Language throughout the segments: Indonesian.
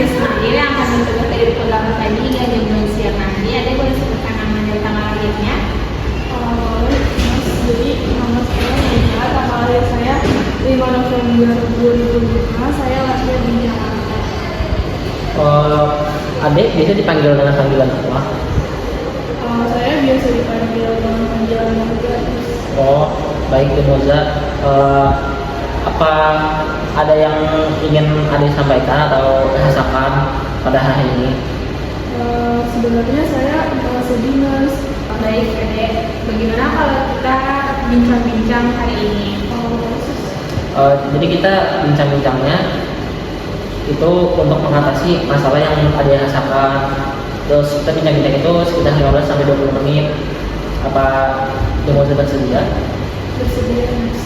Ismail yang akan mencoba dari pertama pagi hingga jam 2 siang nanti. Ada boleh sebutkan nama dan tanggal lahirnya? Mas, jadi nama saya Nina, tanggal lahir saya 5 November 2005, saya lahir di Jakarta. Adik biasa dipanggil dengan panggilan apa? Saya biasa dipanggil dengan panggilan Moza. Oh, baik itu Moza. Apa ada yang ingin adik sampaikan atau rasakan pada hari ini? Sebenarnya saya sedih, Mas. Baik, Adek. Bagaimana kalau kita bincang-bincang hari ini? Jadi kita bincang-bincangnya itu untuk mengatasi masalah yang adik rasakan. Terus kita bincang-bincang itu sekitar 15 sampai 20 menit. Apa Moza bersedia? Bersedia, Mas.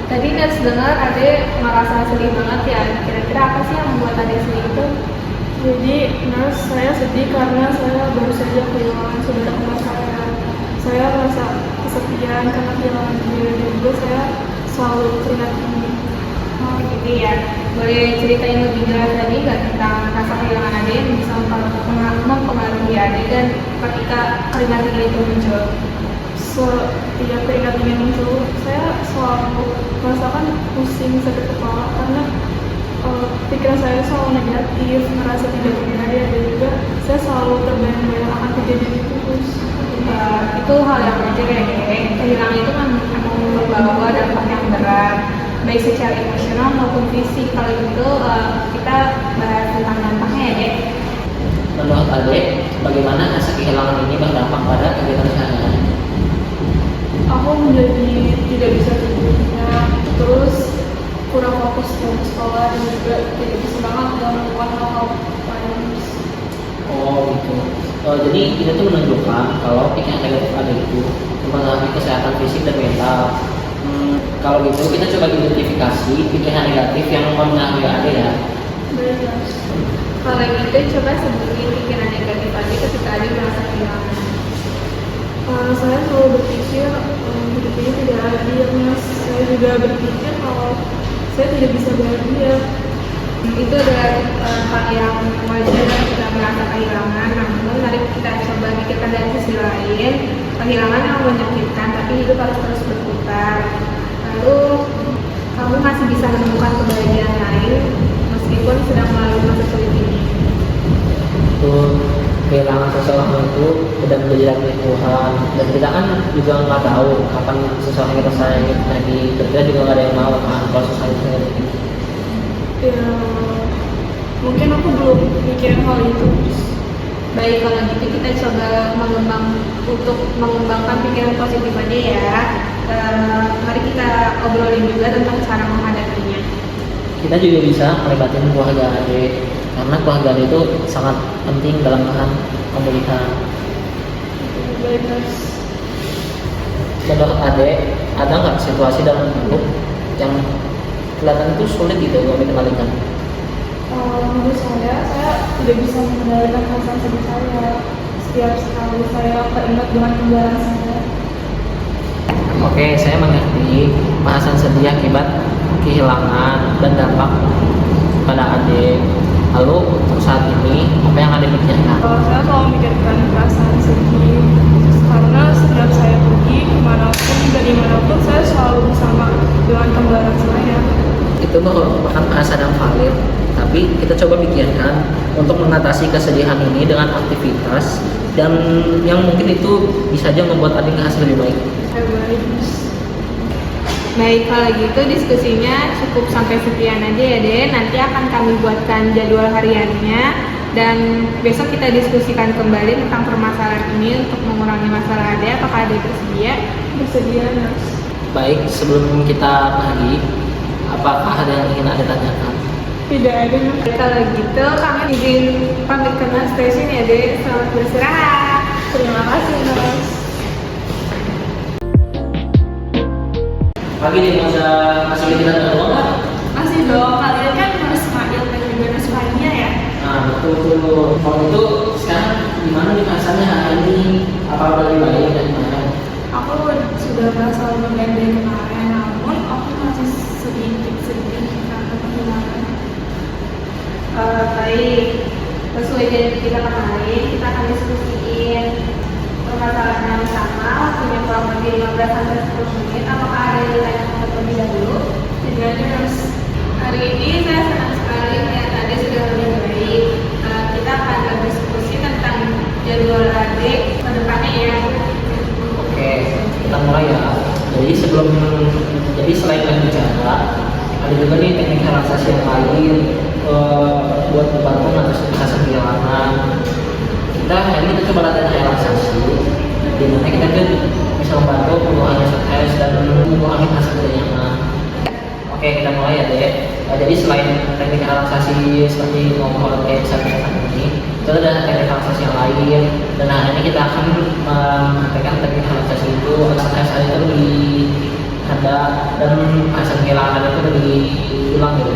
Tadi Ners dengar Ade merasa sedih banget ya. Kira-kira apa sih yang membuat Ade sedih itu? Jadi, Mas, saya sedih karena saya baru saja kehilangan saudara kembar saya. Saya merasa kesepian karena kehilangan dia, dan juga saya selalu teringat ini. Oh gitu ya. Boleh ceritain lebih jelas tadi nggak tentang rasa kehilangan Ade yang bisa mempengaruhi Ade dan ketika keringat ini itu muncul? Setiap keringat ini muncul, saya selalu merasakan pusing, sakit kepala karena pikiran saya selalu negatif, merasa tidak berdaya, dan juga saya selalu terbayang-bayang akan kejadian itu terus. Itu hal yang wajar ya, Dek. Kehilangan itu kan akan membawa dampak yang berat, baik secara emosional maupun fisik. Kalau gitu kita bahas tentang dampaknya ya, Dek. Menurut adik, bagaimana rasa kehilangan ini berdampak pada kegiatan sehari-hari? Aku menjadi tidak bisa tidurnya, terus kurang fokus dalam sekolah, dan juga tidak bisa banget dalam melakukan hal-hal lain. Oh gitu. Jadi itu tuh menunjukkan kalau pikiran negatif ada itu mempengaruhi kesehatan fisik dan mental. Kalau gitu kita coba identifikasi pikiran negatif yang mempengaruhi ada ya. Baik, Mas. Kalau gitu coba sebutin pikiran negatif Ade ketika Ade merasa kehilangan. Saya selalu berpikir hidup ini tidak adil, Mas. Saya juga berpikir kalau saya tidak bisa bahagia. Itu adalah hal yang wajar kita merasa kehilangan. Namun mari kita coba pikirkan dari sisi lain. Kehilangan yang menyakitkan, tapi hidup harus terus berputar. Lalu kamu masih bisa menemukan kebahagiaan lain meskipun sedang melalui masa sulit ini. Itu kehilangan seseorang itu tidak menjadi takdir Tuhan, dan kita kan juga nggak tahu kapan seseorang kita sayang lagi. Kita juga nggak ada yang mau kan kalau seseorang itu sayang lagi. Ya, mungkin aku belum mikirin hal itu. Baik, kalau gitu kita coba mengembangkan pikiran positif aja ya. Mari kita obrolin juga tentang cara menghadapinya. Kita juga bisa melibatkan keluarga adik, karena keluarga adik itu sangat penting dalam bahan pemulihan. Baik, Mas. Menurut adik, ada nggak situasi dalam hidup yang kelihatan itu sulit gitu untuk dikendalikan? Menurut saya tidak bisa mengendalikan perasaan sedih saya. Setiap sekali saya teringat dengan kembaran saya. Oke, saya mengerti perasaan sedih akibat kehilangan dan dampak pada adik. Lalu untuk saat ini, apa yang adik pikirkan? Saya selalu memikirkan perasaan sedih karena setiap saya pergi kemanapun dan dimanapun, saya selalu bersama dengan kembaran saya. Itu merupakan perasaan yang valid, tapi kita coba pikirkan untuk mengatasi kesedihan ini dengan aktivitas dan yang mungkin itu bisa aja membuat adik ngerasa lebih baik. Baik. Baik, kalau gitu diskusinya cukup sampai sekian aja ya Den. Nanti akan kami buatkan jadwal hariannya dan besok kita diskusikan kembali tentang permasalahan ini untuk mengurangi masalah Ade. Apakah Ade bersedia? Bersedia, Mas. Baik, sebelum kita pergi, apakah ada yang ingin Ade tanyakan? Tidak ada, Mas. Kalau gitu kami izin pamit ke Mas Stasiun ya Den. Selamat beristirahat. Terima kasih, Mas. Pagi nih, masih kita ada uang nggak? Masih dong, kalian kan harus Ismail dan juga Nusfania ya? Nah, betul. Kalau itu sekarang gimana nih perasaannya hari ini? Apa udah lebih baik dari kemarin? Aku sudah merasa lebih baik dari kemarin, namun aku masih sedikit karena penghilangan. Baik, sesuai janji kita kemarin, kita akan diskusiin permasalahan yang sama, punya kurang lebih 15 sampai 10 menit. Apakah ada yang ditanyakan terlebih dahulu? Tidak ada Mas. Hari ini saya senang sekali melihat Ade sudah lebih baik. Kita akan berdiskusi tentang jadwal adik ke depannya ya. Oke, kita mulai ya. Jadi selain berbicara, ada juga nih teknik relaksasi yang lain buat membantu mengatasi rasa kehilangan. Kita hari ini kita coba latihan relaksasi, di mana kita kan bisa membantu mengurangi stres dan mengurangi rasa tidak nyaman. Oke, kita mulai ya deh. Jadi selain teknik relaksasi seperti ngobrol kayak misalkan ini, itu ada teknik relaksasi yang lain. Dan hari ini kita akan mempraktekkan teknik relaksasi itu agar stres itu lebih reda dan rasa kehilangan itu lebih hilang gitu.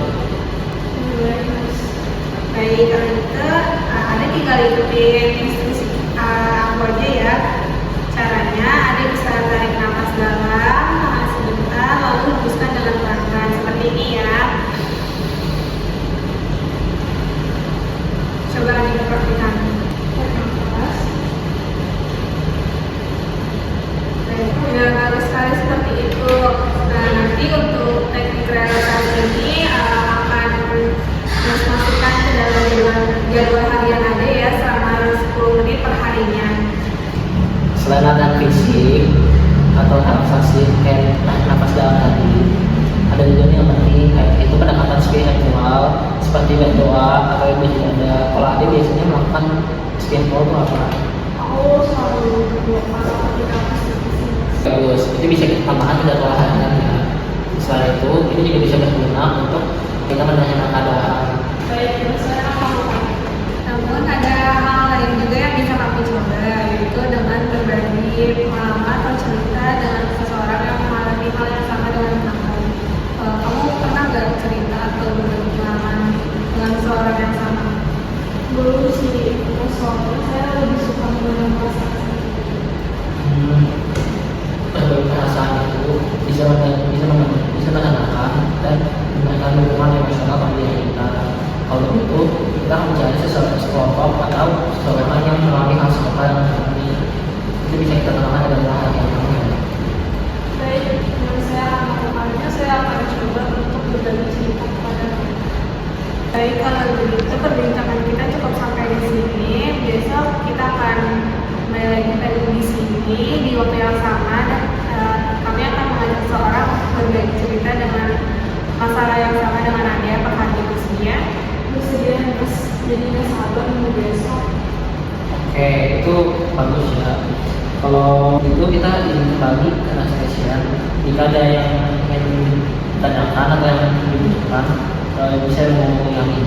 Baik, kalau gitu Ade tinggal ikutin instruksi aku aja ya. Caranya Ade bisa tarik nafas dalam, tahan sebentar, lalu hembuskan dengan pelan-pelan seperti ini ya. Coba Ade praktikkan. Nafas. Baik, udah bagus sekali seperti itu. Nah, nanti untuk teknik relaksasi ini akan masukkan ke dalam jadwal harian Ade ya selama 10 menit per harinya. Selain latihan fisik atau relaksasi kayak tarik nafas dalam tadi, ada juga nih yang penting kayak itu pendekatan spiritual seperti berdoa atau beribadah. Kalau Ade biasanya melakukan spiritual itu apa? Aku selalu berdoa ketika diskusi. Bagus, itu bisa kita tambahkan ke jadwal harian ya. Selain itu, ini juga bisa berguna untuk kita menanyakan keadaan. Baik, terus saya akan melakukan. Namun ada hal lain juga yang bisa kamu coba, yaitu dengan berbagi pengalaman atau cerita dengan seseorang yang mengalami hal yang sama dengan kamu. Kamu pernah nggak cerita atau berbagi pengalaman dengan seseorang yang sama? Dulu sih, soalnya saya lebih suka mengenal perasaan. Berbagi perasaan itu bisa menenangkan dan memberikan dukungan emosional pada diri kita. Kalau begitu, kita akan mencari sekelompok atau seseorang yang mengalami hal serupa dengan kami. Itu bisa kita tenangkan dengan hal yang lain. Baik, yang saya akan melakukannya, saya akan coba untuk berbagi cerita kepada mereka. Baik, kalau begitu perbincangan kita cukup sampai di sini. Besok kita akan kembali lagi di sini di waktu yang sama dan kami akan mengajak seseorang untuk berbagi cerita dengan masalah yang sama dengan Anda. Apakah Anda bersedia? Bersedia, terus jadinya sahabat minggu besok. Oke, itu bagus ya. Kalau itu kita ingin kembali ke session. Jika ada yang ingin ditanyakan atau yang dibutuhkan, bisa menghubungi kami.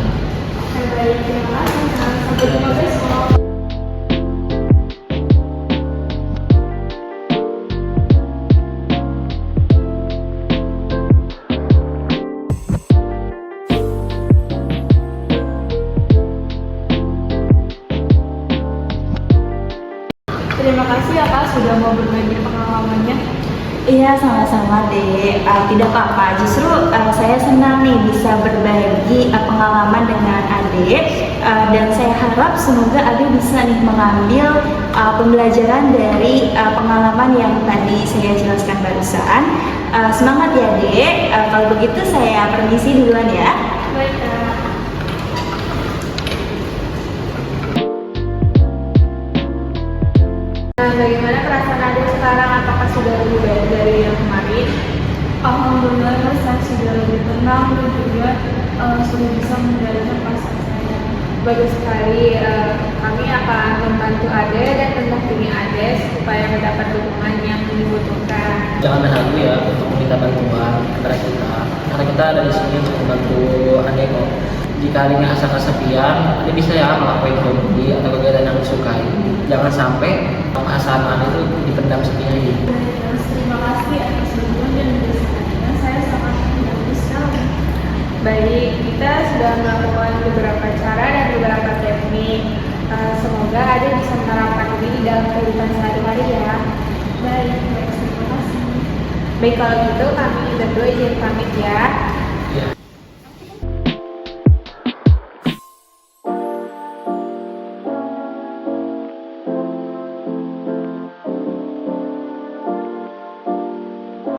Oke, baik, terima kasih. Sampai jumpa besok. Terima kasih ya Kak sudah mau berbagi pengalamannya. Iya, sama-sama deh. Tidak apa-apa. Justru saya senang nih bisa berbagi pengalaman dengan Ade. Dan saya harap semoga Ade bisa nih mengambil pembelajaran dari pengalaman yang tadi saya jelaskan barusan. Semangat ya Ade. Kalau begitu saya permisi duluan ya. Baik Kak. Bagaimana perasaan Ade sekarang? Apakah sudah lebih baik dari yang kemarin? Alhamdulillah saya sudah lebih tenang dan juga sudah bisa mengendalikan perasaan saya. Bagus sekali. Kami akan membantu Ade dan mendampingi Ade supaya mendapat dukungan yang dibutuhkan. Jangan ragu ya untuk meminta bantuan kepada kita, karena kita ada di sini untuk membantu Ade kok. Jika Ade merasa kesepian, Ade bisa ya melakukan hobi atau kegiatan yang disukai. Jangan sampai perasaan Ade itu dipendam sendiri. Terima kasih atas dukungan dan bersama saya sangat membantu sekali. Baik, kita sudah melakukan beberapa cara dan beberapa teknik. Semoga Ade bisa menerapkan ini di dalam kehidupan sehari-hari ya. Baik, terima kasih. Baik kalau gitu kami berdua izin pamit ya.